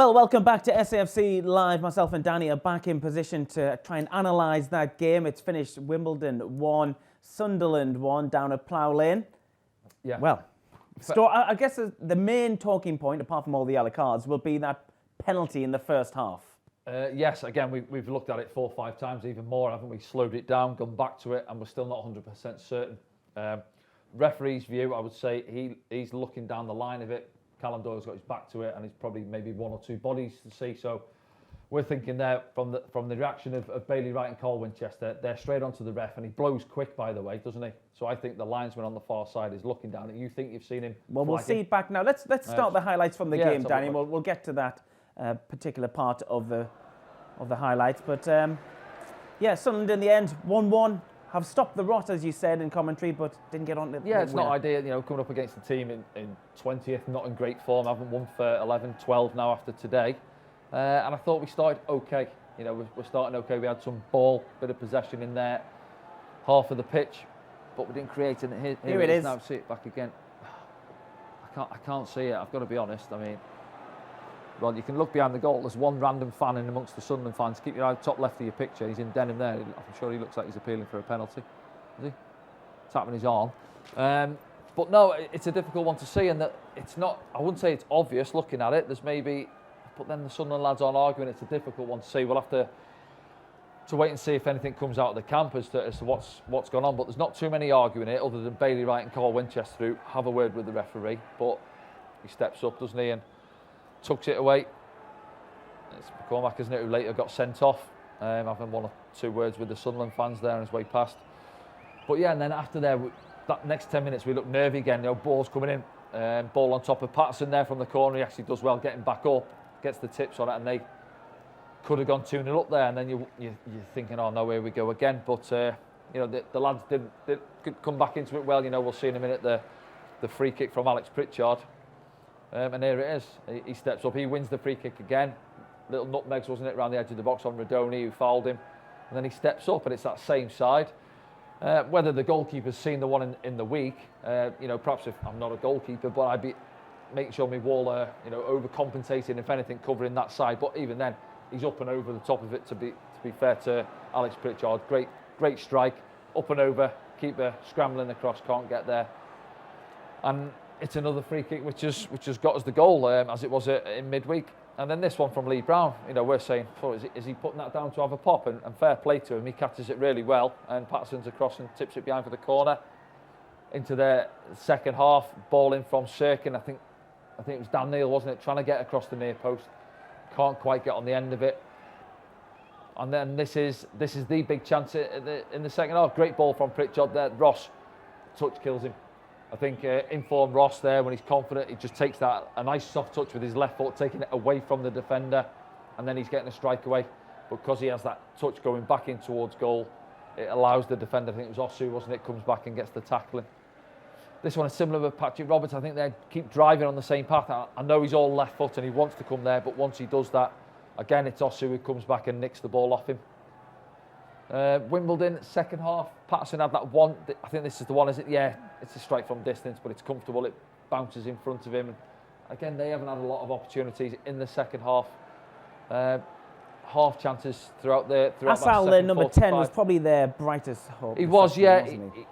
Well, welcome back to SAFC Live. Myself and Danny are back in position to try and analyse that game. It's finished Wimbledon 1, Sunderland 1 down at Plough Lane. Yeah. Well, I guess the main talking point, apart from all the yellow cards, will be that penalty in the first half. Yes, again, we've looked at it 4 or 5 times, even more, haven't we? Slowed it down, gone back to it, and we're still not 100% certain. Referee's view, I would say he's looking down the line of it. Callum Doyle's got his back to it, and he's probably maybe 1 or 2 bodies to see. So we're thinking there from the reaction of Bailey Wright and Cole Winchester, they're straight onto the ref, and he blows quick, by the way, doesn't he? So I think the linesman on the far side is looking down. You think you've seen him? Well, we'll see it back now. Let's start the highlights from the game, Danny. We'll get to that particular part of the highlights. But yeah, Sunderland in the end 1-1. Have stopped the rot, as you said in commentary, but didn't get on the it's not ideal, coming up against a team in 20th, not in great form, haven't won for 11, 12 now after today. And I thought we started okay. We're starting okay. We had some ball, bit of possession in there, half of the pitch, but we didn't create it. Here it is. Now see it back again. I can't see it, I've got to be honest. I mean, well, you can look behind the goal. There's one random fan in amongst the Sunderland fans. Keep your eye top left of your picture. He's in denim there. I'm sure he looks like he's appealing for a penalty. Is he? Tapping his arm. But no, it's a difficult one to see, and that it's not. I wouldn't say it's obvious looking at it. There's maybe, but then the Sunderland lads aren't arguing. It's a difficult one to see. We'll have to wait and see if anything comes out of the camp as to what's gone on. But there's not too many arguing it, other than Bailey Wright and Cole Winchester, who have a word with the referee. But he steps up, doesn't he, and tucks it away. It's McCormack, isn't it, who later got sent off, having 1 or 2 words with the Sunderland fans there on his way past. But yeah, and then after there, that next 10 minutes, we look nervy again. Ball's coming in, ball on top of Patterson there from the corner. He actually does well getting back up, gets the tips on it, and they could have gone 2-0 up there. And then you're thinking, oh no, here we go again. But the lads did come back into it well. We'll see in a minute the free kick from Alex Pritchard. And here it is. He steps up. He wins the free kick again. Little nutmegs, wasn't it, around the edge of the box on Radoni, who fouled him. And then he steps up, and it's that same side. Whether the goalkeeper's seen the one in the week, perhaps if I'm not a goalkeeper, but I'd be making sure my wall, overcompensating, if anything, covering that side. But even then, he's up and over the top of it. To be fair to Alex Pritchard, great strike, up and over. Keeper scrambling across, can't get there. And it's another free kick which has got us the goal, as it was in midweek. And then this one from Lee Brown, we're saying, is he putting that down to have a pop? And fair play to him, he catches it really well. And Patterson's across and tips it behind for the corner. Into the second half, ball in from Sirkin. I think it was Dan Neil, wasn't it, trying to get across the near post. Can't quite get on the end of it. And then this is the big chance in the second half. Great ball from Pritchard there. Ross, touch kills him. I think informed Ross there, when he's confident, he just takes a nice soft touch with his left foot, taking it away from the defender, and then he's getting a strike away. But because he has that touch going back in towards goal, it allows the defender, I think it was Osu, wasn't it, comes back and gets the tackling. This one is similar with Patrick Roberts. I think they keep driving on the same path. I know he's all left foot and he wants to come there, but once he does that, again, it's Osu who comes back and nicks the ball off him. Wimbledon, second half, Patterson had that one. I think this is the one, is it? Yeah, it's a strike from distance, but it's comfortable. It bounces in front of him. And again, they haven't had a lot of opportunities in the second half. Half chances throughout Asal, their number 10, was probably their brightest hope. He was, yeah.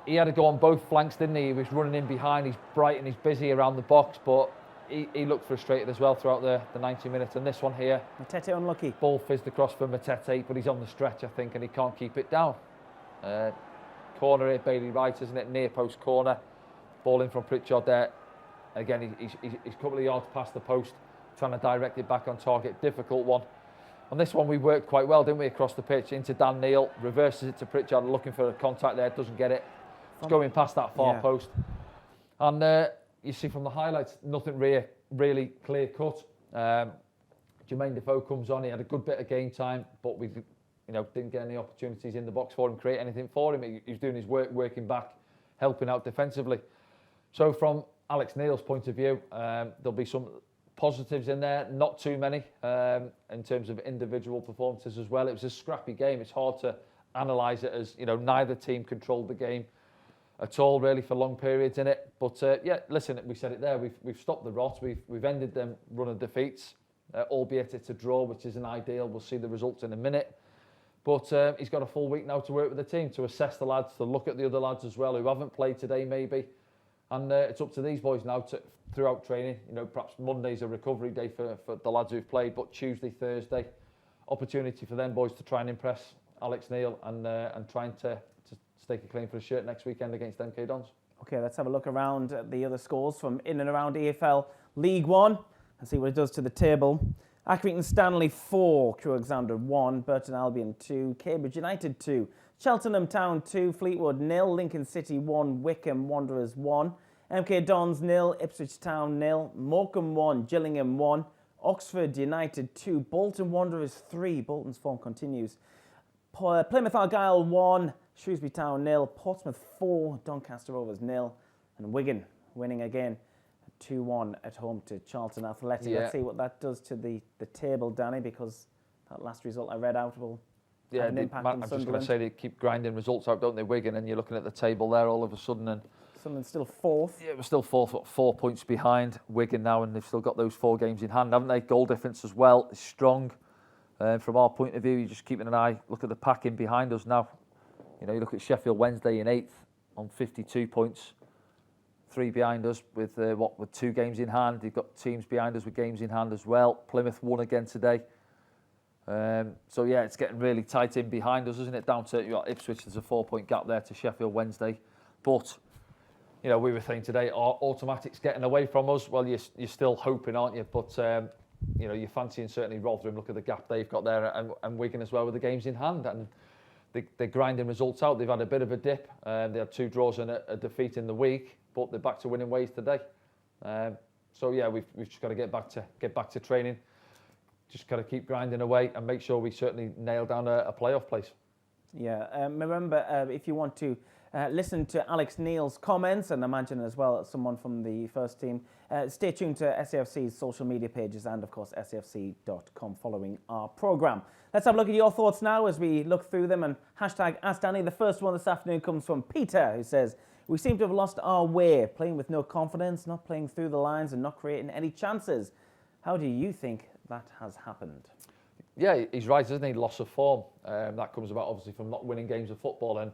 He had to go on both flanks, didn't he? He was running in behind. He's bright and he's busy around the box, but he looked frustrated as well throughout the 90 minutes. And this one here, Matete unlucky. Ball fizzed across for Matete, but he's on the stretch, I think, and he can't keep it down. Corner here, Bailey Wright, isn't it? Near post corner. Ball in from Pritchard there. Again, he's a couple of yards past the post, trying to direct it back on target. Difficult one. On this one, we worked quite well, didn't we, across the pitch, into Dan Neil, reverses it to Pritchard, looking for a contact there, doesn't get it. It's going past that far post. And you see from the highlights, nothing really clear cut. Jermaine Defoe comes on, he had a good bit of game time, but we didn't get any opportunities in the box for him, create anything for him. He was doing his work, working back, helping out defensively. So from Alex Neil's point of view, there'll be some positives in there, not too many in terms of individual performances as well. It was a scrappy game. It's hard to analyse it as, neither team controlled the game at all really for long periods in it. But yeah, listen, we said it there. We've stopped the rot. We've ended them run of defeats. albeit it's a draw, which isn't ideal. We'll see the results in a minute. But he's got a full week now to work with the team, to assess the lads, to look at the other lads as well who haven't played today maybe. And it's up to these boys now to, throughout training, perhaps Monday's a recovery day for the lads who've played, but Tuesday, Thursday, opportunity for them boys to try and impress Alex Neil and trying to stake a claim for a shirt next weekend against MK Dons. Okay, let's have a look around at the other scores from in and around EFL League One and see what it does to the table. Accrington Stanley 4, Crewe Alexandra 1, Burton Albion 2, Cambridge United 2, Cheltenham Town 2, Fleetwood 0, Lincoln City 1, Wycombe Wanderers 1, MK Dons 0, Ipswich Town 0, Morecambe 1, Gillingham 1, Oxford United 2, Bolton Wanderers 3, Bolton's form continues, Plymouth Argyle 1, Shrewsbury Town 0, Portsmouth 4, Doncaster Rovers 0, and Wigan winning again 2-1 at home to Charlton Athletic. Yeah. Let's see what that does to the table, Danny, because that last result I read out will have an impact on Sunderland. I'm just going to say they keep grinding results out, don't they, Wigan? And you're looking at the table there all of a sudden. And Sunderland's still fourth. Yeah, we're still fourth, 4 points behind Wigan now, and they've still got those 4 games in hand, haven't they? Goal difference as well is strong. From our point of view, you're just keeping an eye, look at the pack in behind us now. You look at Sheffield Wednesday in 8th on 52 points. 3 behind us with 2 games in hand. You've got teams behind us with games in hand as well. Plymouth won again today. So yeah, it's getting really tight in behind us, isn't it? Down to Ipswich, there's a 4-point gap there to Sheffield Wednesday. But we were saying today, are automatics getting away from us? Well, you're still hoping, aren't you? But you're fancying certainly Rotherham. Look at the gap they've got there, and Wigan as well with the games in hand. And they're grinding results out. They've had a bit of a dip. They had 2 draws and a defeat in the week, but they're back to winning ways today. So yeah, we've just got to get back to training. Just got to keep grinding away and make sure we certainly nail down a playoff place. Yeah. Remember, if you want to listen to Alex Neil's comments, and imagine as well someone from the first team, stay tuned to SAFC's social media pages and of course safc.com following our programme. Let's have a look at your thoughts now as we look through them, and hashtag Ask Danny. The first one this afternoon comes from Peter, who says, we seem to have lost our way, playing with no confidence, not playing through the lines and not creating any chances. How do you think that has happened? Yeah, he's right, isn't he? Loss of form. That comes about obviously from not winning games of football, and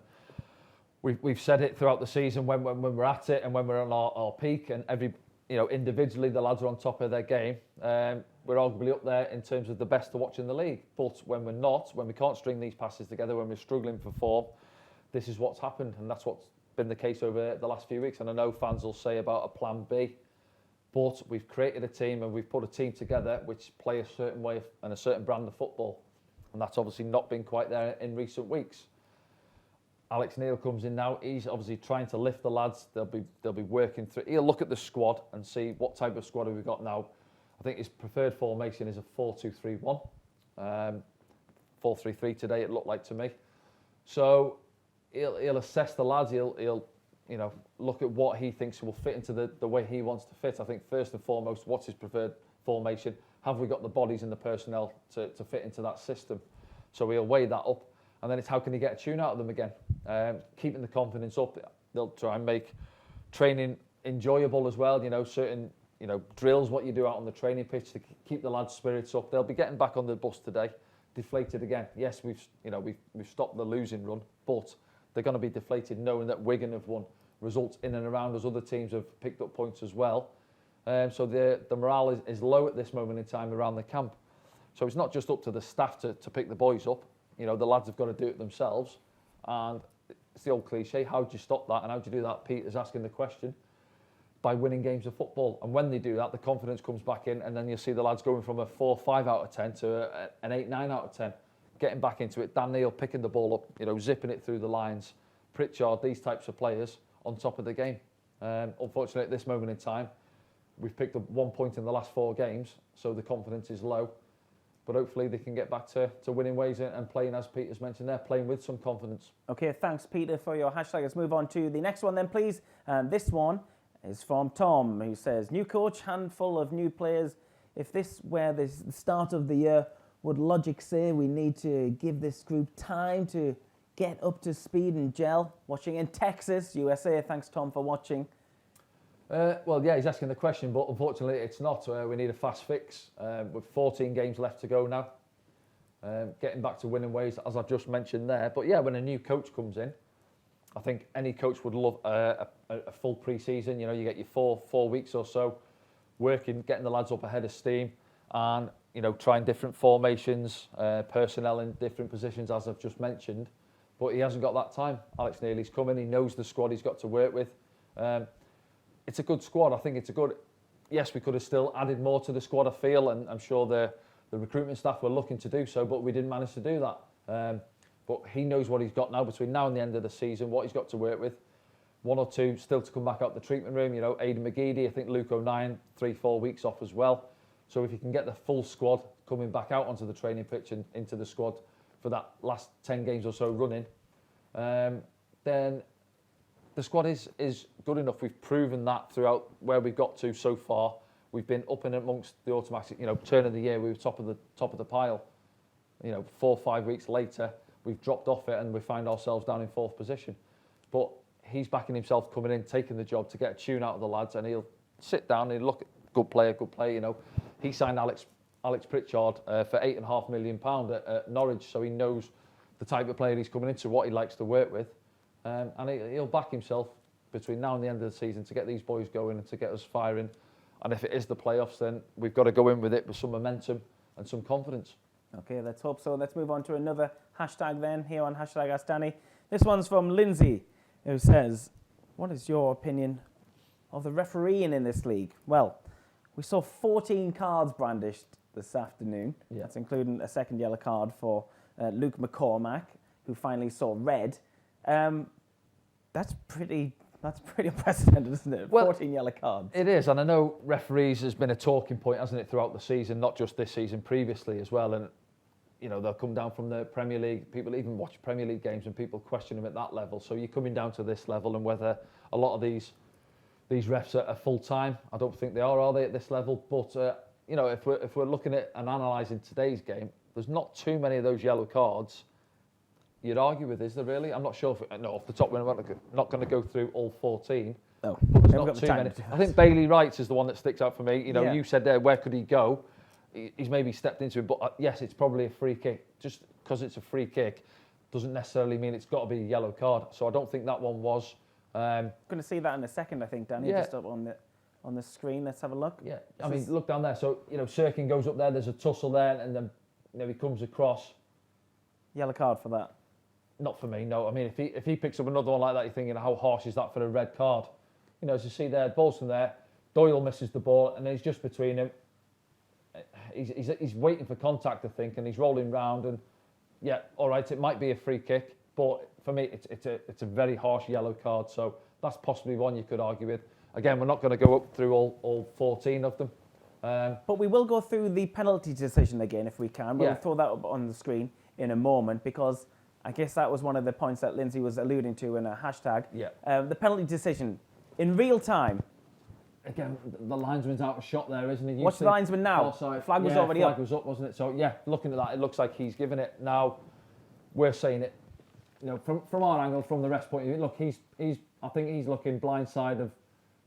we've said it throughout the season when we're at it and when we're on our peak, and individually the lads are on top of their game. We're arguably up there in terms of the best to watch in the league. But when we're not, when we can't string these passes together, when we're struggling for form, this is what's happened, and that's what's been the case over the last few weeks. And I know fans will say about a plan B, but we've created a team and we've put a team together which play a certain way and a certain brand of football, and that's obviously not been quite there in recent weeks. Alex Neil comes in now. He's obviously trying to lift the lads. They'll be working through. He'll look at the squad and see what type of squad have we got now. I think his preferred formation is a 4-2-3-1. 4-3-3 today it looked like to me. So he'll assess the lads. He'll look at what he thinks will fit into the way he wants to fit. I think first and foremost, what's his preferred formation? Have we got the bodies and the personnel to fit into that system? So he'll weigh that up. And then it's how can he get a tune out of them again? Keeping the confidence up. They'll try and make training enjoyable as well. Certain drills, what you do out on the training pitch to keep the lads' spirits up. They'll be getting back on the bus today, deflated again. Yes, we've stopped the losing run, but they're going to be deflated knowing that Wigan have won. Results in and around us, other teams have picked up points as well. So the morale is low at this moment in time around the camp. So it's not just up to the staff to pick the boys up. The lads have got to do it themselves. And it's the old cliche, how do you stop that? And how do you do that? Peter's asking the question. By winning games of football. And when they do that, the confidence comes back in, and then you see the lads going from a 4-5 out of 10 to an 8-9 out of 10. Getting back into it. Dan Neil picking the ball up, zipping it through the lines. Pritchard, these types of players on top of the game. Unfortunately, at this moment in time, we've picked up 1 point in the last 4 games, so the confidence is low. But hopefully they can get back to winning ways and playing, as Peter's mentioned there, playing with some confidence. Okay, thanks, Peter, for your hashtag. Let's move on to the next one then, please. This one is from Tom, who says, new coach, handful of new players. If this were the start of the year, would logic say we need to give this group time to get up to speed and gel? Watching in Texas, USA. Thanks, Tom, for watching. Well, yeah, he's asking the question, but unfortunately it's not. We need a fast fix. With 14 games left to go now. Getting back to winning ways, as I've just mentioned there. But yeah, when a new coach comes in, I think any coach would love a full pre-season. You know, you get your four weeks or so working, getting the lads up ahead of steam, and you know, trying different formations, personnel in different positions, as I've just mentioned. But he hasn't got that time. Alex Neely's coming. He knows the squad he's got to work with. It's a good squad. I think it's a good. Yes, we could have still added more to the squad, I feel, and I'm sure the recruitment staff were looking to do so, but we didn't manage to do that. But he knows what he's got now between now and the end of the season, what he's got to work with. 1 or 2 still to come back out the treatment room. You know, Aidan McGeady, I think Luke O'Nien, 3-4 weeks off as well. So if you can get the full squad coming back out onto the training pitch and into the squad for that last 10 games or so running, then the squad is good enough. We've proven that throughout where we've got to so far. We've been up and amongst the automatic, you know, turn of the year. We were top of the pile. You know, 4 or 5 weeks later, we've dropped off it and we find ourselves down in 4th position. But he's backing himself, coming in, taking the job to get a tune out of the lads, and he'll sit down and look, good player. You know, he signed Alex Pritchard for £8.5 million at Norwich, so he knows the type of player he's coming into, what he likes to work with, and he'll back himself between now and the end of the season to get these boys going and to get us firing. And if it is the playoffs, then we've got to go in with it with some momentum and some confidence. Okay, let's hope so. Let's move on to another hashtag then, here on hashtag Ask Danny. This one's from Lindsay, who says, what is your opinion of the refereeing in this league? Well, we saw 14 cards brandished this afternoon. Yeah. That's including a second yellow card for Luke McCormack, who finally saw red. That's pretty unprecedented, isn't it? Well, 14 yellow cards. It is, and I know referees has been a talking point, hasn't it, throughout the season, not just this season, previously as well. And you know, they'll come down from the Premier League. People even watch Premier League games and people question them at that level. So you're coming down to this level, and whether a lot of these refs are full time, I don't think they are they at this level? But you know, if we're looking at and analysing today's game, there's not too many of those yellow cards you'd argue with, is there really? I'm not sure if off the top, we're not going to go through all 14. No, but there's not too many. I think Bailey Wright is the one that sticks out for me. You know, yeah. You said there, where could he go? He's maybe stepped into it, but yes, it's probably a free kick. Just because it's a free kick doesn't necessarily mean it's got to be a yellow card. So I don't think that one was. Going to see that in a second, I think, Danny. Yeah. Just up on the screen. Let's have a look. Yeah, I mean, look down there. So you know, Sirkin goes up there. There's a tussle there, and then you know he comes across. Yellow card for that. Not for me, no. I mean, if he picks up another one like that, you're thinking, how harsh is that for a red card? You know, as you see there, ball's from there. Doyle misses the ball, and then he's just between him. He's waiting for contact, I think, and he's rolling round. And yeah, all right, it might be a free kick, but for me, it's a very harsh yellow card. So that's possibly one you could argue with. Again, we're not going to go up through all 14 of them. But we will go through the penalty decision again if we can. We'll throw that up on the screen in a moment, because I guess that was one of the points that Lindsay was alluding to in a hashtag. Yeah. The penalty decision in real time. Again, the linesman's out of shot there, isn't he? Watch the linesman now. Flag was already up. Flag was up, wasn't it? So yeah, looking at that, it looks like he's given it. Now, we're saying it, you know, from our angle, from the ref's point of view. Look, I think he's looking blindside of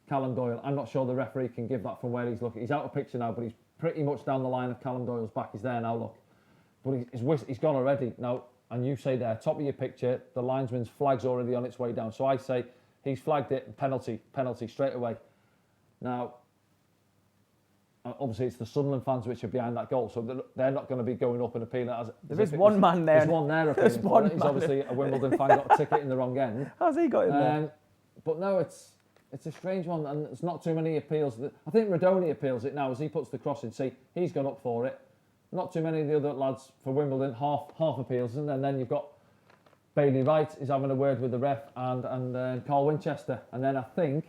Callum Doyle. I'm not sure the referee can give that from where he's looking. He's out of picture now, but he's pretty much down the line of Callum Doyle's back. He's there now. Look, but he's gone already now. And you say there, top of your picture, the linesman's flag's already on its way down. So I say he's flagged it, penalty straight away. Now, obviously it's the Sunderland fans which are behind that goal, so they're not going to be going up and appealing it. There is one man there. There's one there appealing for it. He's obviously a Wimbledon fan, got a ticket in the wrong end. How's he got in there? But no, it's a strange one, and there's not too many appeals. I think Radoni appeals it now as he puts the cross in. See, he's gone up for it. Not too many of the other lads for Wimbledon, half appeals, and then you've got Bailey Wright is having a word with the ref and Carl Winchester. And then I think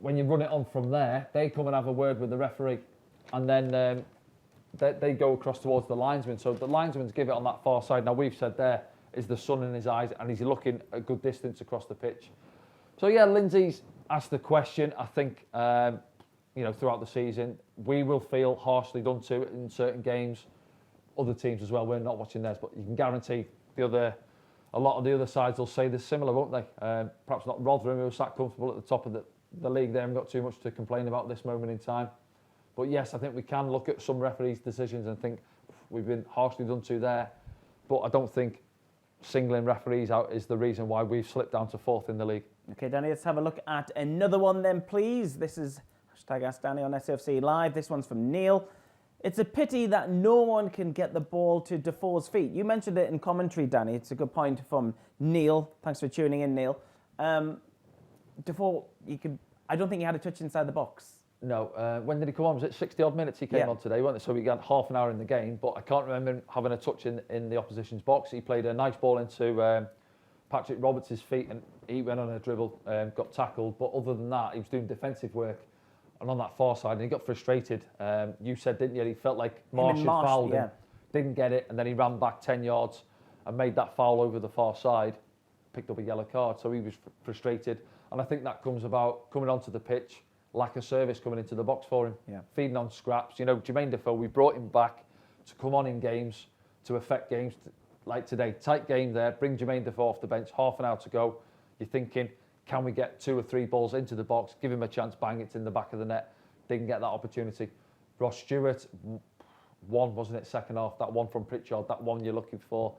when you run it on from there, they come and have a word with the referee, and then they go across towards the linesman. So the linesman's give it on that far side. Now we've said there is the sun in his eyes, and he's looking a good distance across the pitch. So yeah, Lindsay's asked the question. I think throughout the season we will feel harshly done to in certain games. Other teams as well. We're not watching theirs, but you can guarantee a lot of the other sides will say this similar, won't they? Perhaps not Rotherham, who are sat comfortable at the top of the league, they haven't got too much to complain about at this moment in time. But yes, I think we can look at some referees' decisions and think we've been harshly done to there. But I don't think singling referees out is the reason why we've slipped down to 4th in the league. Okay, Danny, let's have a look at another one then, please. This is #AskDanny on SFC Live. This one's from Neil. It's a pity that no one can get the ball to Defoe's feet. You mentioned it in commentary, Danny. It's a good point from Neil. Thanks for tuning in, Neil. Defoe, I don't think he had a touch inside the box. No. When did he come on? Was it 60-odd minutes he came on today, wasn't it? So we got half an hour in the game, but I can't remember him having a touch in the opposition's box. He played a nice ball into Patrick Roberts' feet, and he went on a dribble, got tackled. But other than that, he was doing defensive work. And on that far side, and he got frustrated. You said, didn't you? He felt like Marsh had fouled him, didn't get it, and then he ran back 10 yards and made that foul over the far side, picked up a yellow card. So he was frustrated. And I think that comes about coming onto the pitch, lack of service coming into the box for him, feeding on scraps. You know, Jermaine Defoe, we brought him back to come on in games, to affect games like today. Tight game there, bring Jermaine Defoe off the bench, half an hour to go. You're thinking, can we get 2 or 3 balls into the box, give him a chance, bang, it's in the back of the net. Didn't get that opportunity. Ross Stewart, one, wasn't it, second half, that one from Pritchard, that one you're looking for.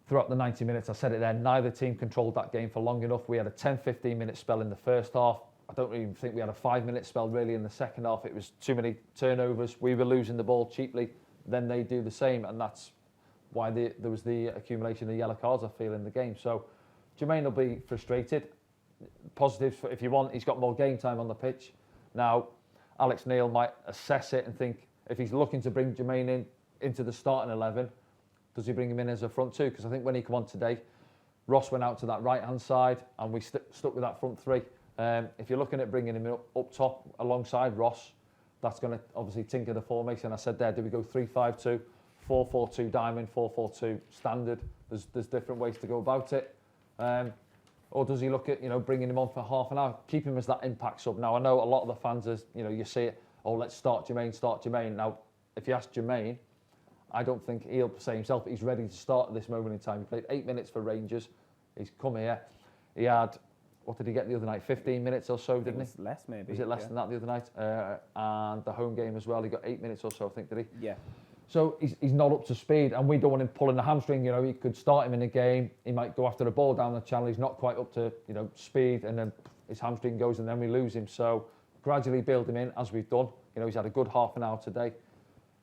Throughout the 90 minutes, I said it there, neither team controlled that game for long enough. We had a 10-15 minute spell in the first half. I don't even think we had a 5-minute spell really in the second half. It was too many turnovers. We were losing the ball cheaply. Then they do the same, and that's why there was the accumulation of yellow cards, I feel, in the game. So Jermaine will be frustrated. Positives, if you want, he's got more game time on the pitch. Now, Alex Neil might assess it and think, if he's looking to bring Jermaine into the starting 11, does he bring him in as a front 2? Because I think when he came on today, Ross went out to that right-hand side and we stuck with that front 3. If you're looking at bringing him up top alongside Ross, that's going to obviously tinker the formation. I said there, do we go 3-5-2, 4-4-2 diamond, 4-4-2 standard? There's different ways to go about it. Or does he look at, bringing him on for half an hour, keep him as that impact sub? Now, I know a lot of the fans, you see it, let's start Jermaine. Now, if you ask Jermaine, I don't think he'll say himself he's ready to start at this moment in time. He played 8 minutes for Rangers. He's come here. He had, what did he get the other night? 15 minutes or so, didn't he? Less, maybe. Was it less than that the other night? And the home game as well, he got 8 minutes or so, I think, did he? Yeah. So he's not up to speed, and we don't want him pulling the hamstring. He could start him in a game. He might go after the ball down the channel. He's not quite up to speed, and then his hamstring goes, and then we lose him. So gradually build him in, as we've done. He's had a good half an hour today.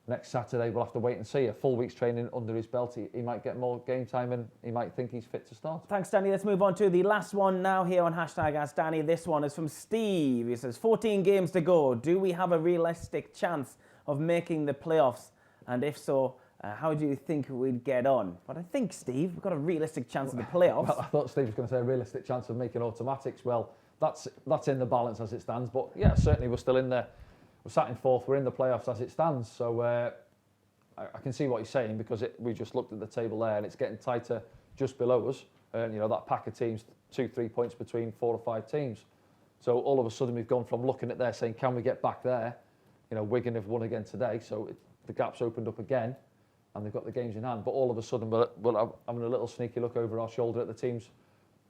Next Saturday, we'll have to wait and see. A full week's training under his belt, he might get more game time, and he might think he's fit to start. Thanks, Danny. Let's move on to the last one now here on #AskDanny. This one is from Steve. He says, 14 games to go. Do we have a realistic chance of making the playoffs? And if so, how do you think we'd get on? But I think, Steve, we've got a realistic chance of the playoffs. Well, I thought Steve was going to say a realistic chance of making automatics. Well, that's in the balance as it stands. But yeah, certainly we're still in there. We're sat in 4th. We're in the playoffs as it stands. So I can see what he's saying, because we just looked at the table there and it's getting tighter just below us. That pack of teams, 2-3 points between 4 or 5 teams. So all of a sudden we've gone from looking at there saying, can we get back there? Wigan have won again today, so the gap's opened up again, and they've got the games in hand. But all of a sudden, we're having a little sneaky look over our shoulder at the teams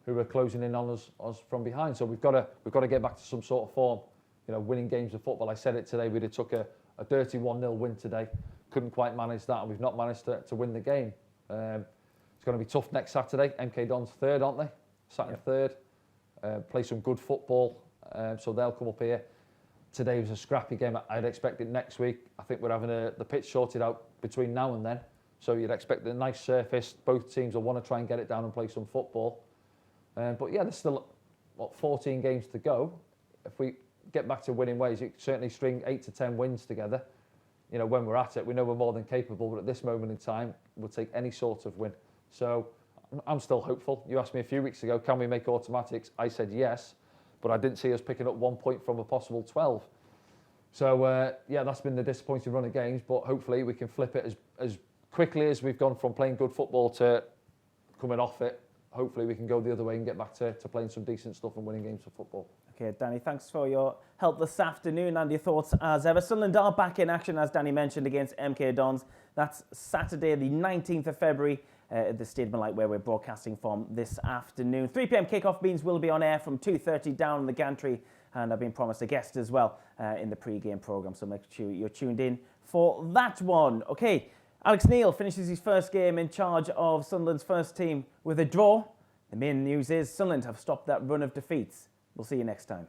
who are closing in on us from behind. So we've got to get back to some sort of form. Winning games of football. I said it today. We took a dirty 1-0 win today. Couldn't quite manage that, and we've not managed to win the game. It's going to be tough next Saturday. MK Dons 3rd, aren't they? Sat in 3rd. Play some good football, so they'll come up here. Today was a scrappy game. I'd expect it next week. I think we're having the pitch sorted out between now and then. So you'd expect a nice surface. Both teams will want to try and get it down and play some football. But yeah, there's still 14 games to go. If we get back to winning ways, you can certainly string 8 to 10 wins together. When we're at it, we know we're more than capable. But at this moment in time, we'll take any sort of win. So I'm still hopeful. You asked me a few weeks ago, can we make automatics? I said yes. But I didn't see us picking up 1 point from a possible 12. So, yeah, that's been the disappointing run of games, but hopefully we can flip it as quickly as we've gone from playing good football to coming off it. Hopefully we can go the other way and get back to playing some decent stuff and winning games of football. Okay, Danny, thanks for your help this afternoon and your thoughts as ever. Sunderland are back in action, as Danny mentioned, against MK Dons. That's Saturday, the 19th of February at the Stadium Light where we're broadcasting from this afternoon. 3 p.m. kickoff means we'll be on air from 2:30 down in the gantry, and I've been promised a guest as well in the pre-game programme, so make sure you're tuned in for that one. Okay, Alex Neil finishes his first game in charge of Sunderland's first team with a draw. The main news is Sunderland have stopped that run of defeats. We'll see you next time.